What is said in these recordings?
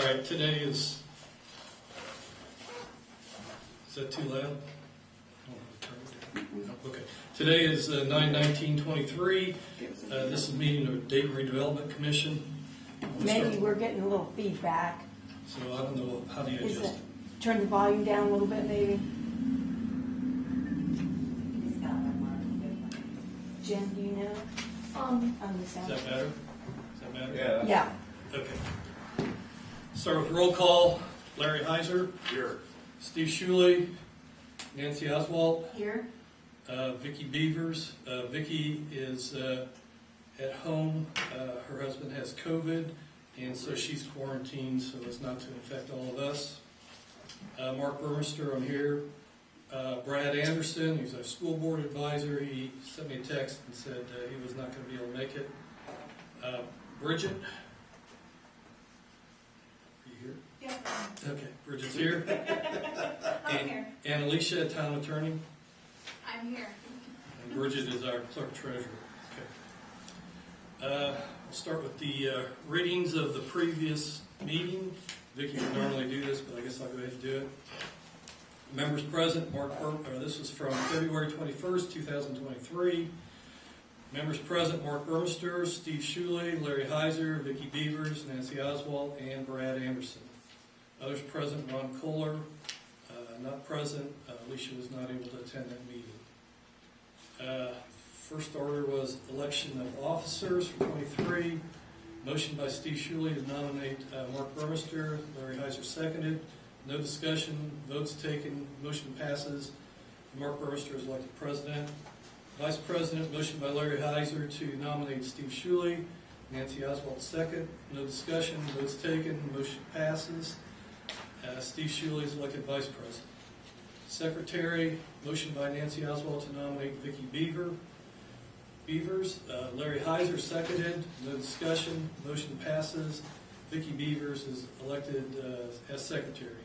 right, today is that too loud? Okay. Today is 9/19/23. This is a meeting of Dayton Redevelopment Commission. Maybe we're getting a little feedback. So I don't know, how do you Is adjust it, it? turn the volume down a little bit, maybe? Jen, do you know? On the Is sound. that better? Is that better? Yeah. Yeah. Okay. Start with roll call. Larry Heiser. Here. Steve Shuley. Nancy Oswald. Here? Vicki Beavers. Vicki is at home. Her husband has COVID, and so she's quarantined so as not to infect all of us. Mark Burmester, I'm here. Brad Anderson, he's our school board advisor. He sent me a text and said he was not going to be able to make it. Bridget. Are you here? Yeah, Okay, Bridget's here. I'm here. And Alicia, town attorney. I'm here. And Bridget is our clerk treasurer. Okay. We'll start with the readings of the previous meeting. Vicki would normally do this, but I guess I'll go ahead and do it. Members present, this was from February 21st, 2023. Members present, Mark Burmester, Steve Shuley, Larry Heiser, Vicki Beavers, Nancy Oswald, and Brad Anderson. Others present, Ron Kohler. Not present, Alicia was not able to attend that meeting. First order was election of officers for 23. Motion by Steve Shuley to nominate Mark Burmester. Larry Heiser seconded. No discussion. Votes taken. Motion passes. Mark Burmester is elected president. Vice president, motion by Larry Heiser to nominate Steve Shuley. Nancy Oswald second. No discussion. Votes taken. Motion passes. Steve Shuley is elected vice president. Secretary, motion by Nancy Oswald to nominate Vicki Beavers. Larry Heiser seconded. No discussion. Motion passes. Vicki Beavers is elected as secretary.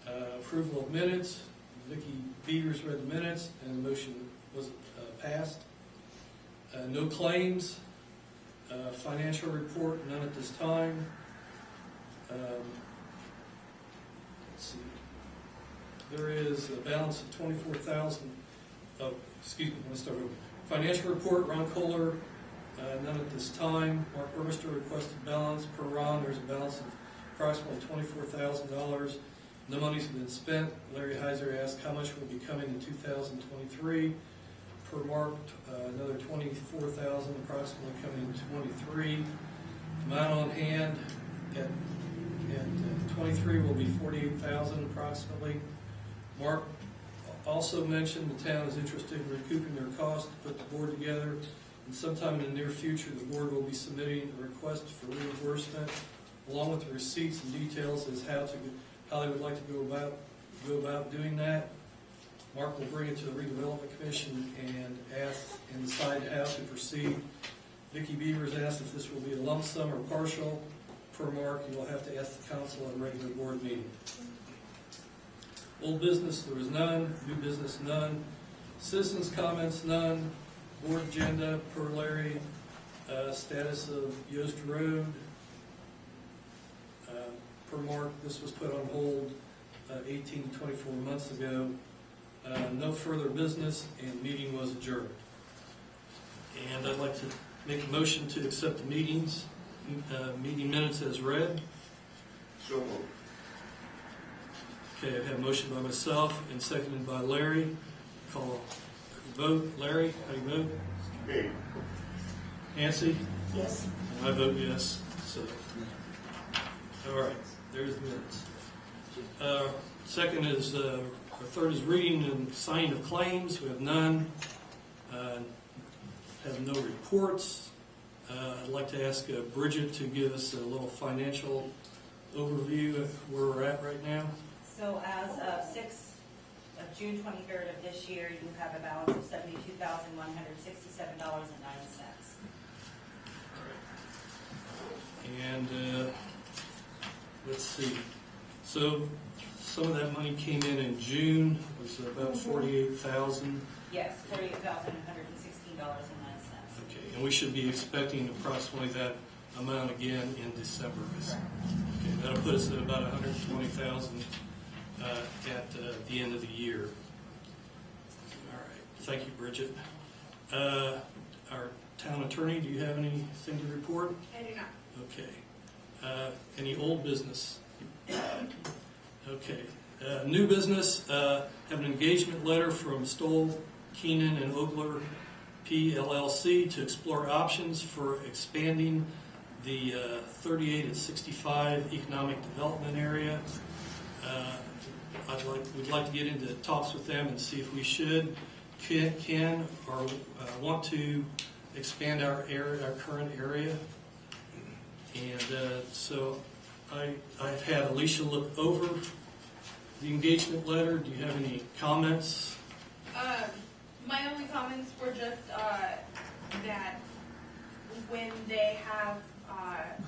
Approval of minutes. Vicki Beavers read the minutes, and the motion was passed. No claims. Financial report, none at this time. Let's see. There is a balance of $24,000. Oh, excuse me. Let's start over. Financial report, Ron Kohler, none at this time. Mark Burmester requested balance per Ron. There's a balance of approximately $24,000. No money's been spent. Larry Heiser asked how much will be coming in 2023. Per Mark, another $24,000 approximately coming in 23. Amount on hand at 23 will be $48,000 approximately. Mark also mentioned the town is interested in recouping their costs to put the board together, and sometime in the near future the board will be submitting a request for reimbursement along with the receipts and details as how they would like to go about doing that. Mark will bring it to the Redevelopment Commission and decide how to proceed. Vicki Beavers asked if this will be a lump sum or partial. Per Mark, you will have to ask the council at a regular board meeting. Old business, there was none. New business, none. Citizens' comments, none. Board agenda, per Larry. Status of Yost Road. Per Mark, this was put on hold 18 to 24 months ago. No further business, and meeting was adjourned. And I'd like to make a motion to accept the meeting minutes as read. So moved. Okay, I have a motion by myself and seconded by Larry. Call vote. Larry, how do you vote? Me. Nancy? Yes. And I vote yes. So, all right, there's the minutes. Second is, or third is reading and signing of claims. We have none. Have no reports. I'd like to ask Bridget to give us a little financial overview of where we're at right now. So as of June 23rd of this year, you have a balance of $72,167.09. And let's see. So some of that money came in June. It was about $48,000. Yes, $48,116.09. Okay, and we should be expecting approximately that amount again in December. Correct. Okay, that'll put us at about 120,000 at the end of the year. All right, thank you, Bridget. Our town attorney, do you have anything to report? I do not. Okay. Any old business? Okay. New business, have an engagement letter from Stoll, Keenan, and Ogler PLLC to explore options for expanding the 38 and 65 economic development area. We'd like to get into talks with them and see if we can or want to expand our area, our current area. And so I've had Alicia look over the engagement letter. Do you have any comments? My only comments were just that when they have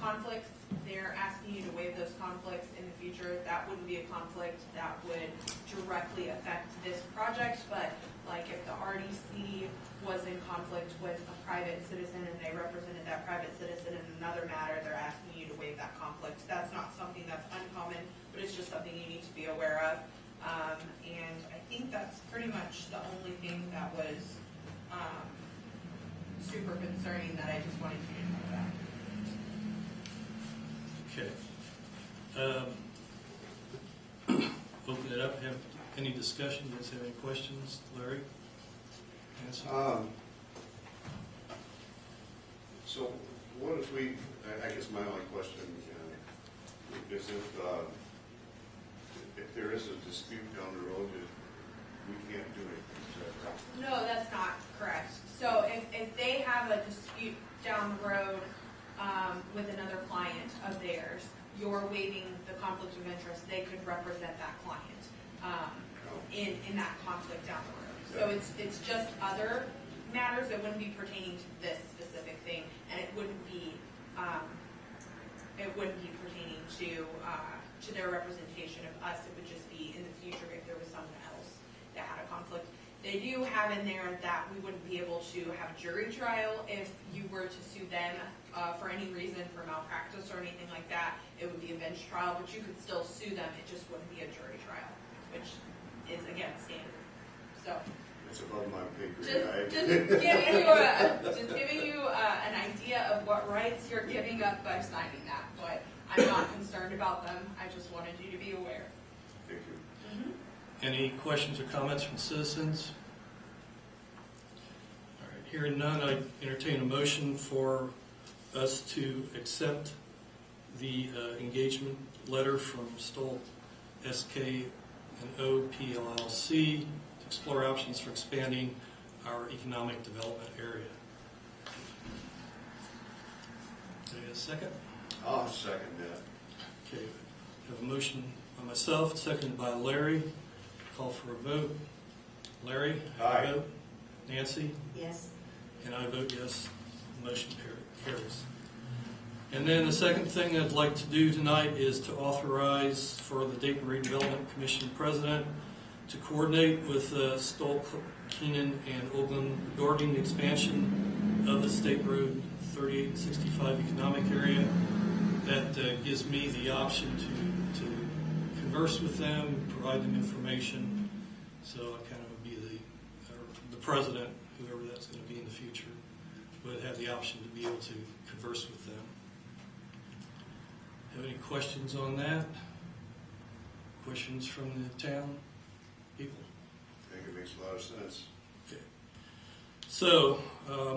conflicts, they're asking you to waive those conflicts in the future. That wouldn't be a conflict that would directly affect this project, but like if the RDC was in conflict with a private citizen and they represented that private citizen in another matter, they're asking you to waive that conflict. That's not something that's uncommon, but it's just something you need to be aware of. And I think that's pretty much the only thing that was super concerning that I just wanted you to know about. Okay. Open it up. Have any discussion? Do you guys have any questions? Larry? Nancy? So what if we, I guess my only question is if there is a dispute down the road, we can't do anything. Is that right? No, that's not correct. So if they have a dispute down the road with another client of theirs, you're waiving the conflict of interest, they could represent that client in that conflict down the road. So it's just other matters that wouldn't be pertaining to this specific thing, and it wouldn't be pertaining to their representation of us. It would just be in the future if there was someone else that had a conflict. They do have in there that we wouldn't be able to have jury trial if you were to sue them for any reason, for malpractice or anything like that. It would be a bench trial, but you could still sue them. It just wouldn't be a jury trial, which is, again, standard. So It's above my pay just grade. giving you an idea of what rights you're giving up by signing that. But I'm not concerned about them. I just wanted you to be aware. Thank you. Any questions or comments from citizens? All right, hearing none, I entertain a motion for us to accept the engagement letter from Stoll SK and O PLLC to explore options for expanding our economic development area. Do I get a second? I'll second that. Okay, have a motion by myself, seconded by Larry. Call for a vote. Larry? how do you Aye. vote? Nancy? Yes. And I vote yes. Motion carries. And then the second thing I'd like to do tonight is to authorize for the Dayton Redevelopment Commission President to coordinate with Stoll, Keenan, and Oglen regarding the expansion of the State Road 38 and 65 economic area. That gives me the option to converse with them, provide them information. So I kind of would be the president, whoever that's going to be in the future, would have the option to be able to converse with them. Have any questions on that? Questions from the town people? I think it makes a lot of sense. Okay. So,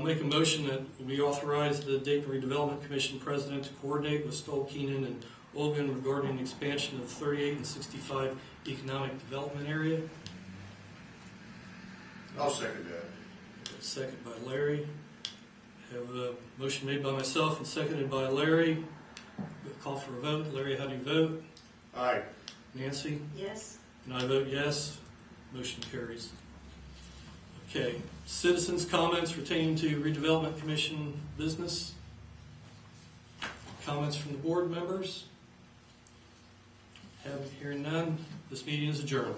make a motion that we authorize the Dayton Redevelopment Commission President to coordinate with Stoll, Keenan, and Olgan regarding the expansion of 38 and 65 economic development area. I'll second that. Second by Larry. Have a motion made by myself and seconded by Larry. We'll call for a vote. Larry, how do you vote? Aye. Nancy? Yes. And I vote yes. Motion carries. Okay. Citizens' comments pertaining to Redevelopment Commission business? Comments from the board members? Hearing none, this meeting is adjourned.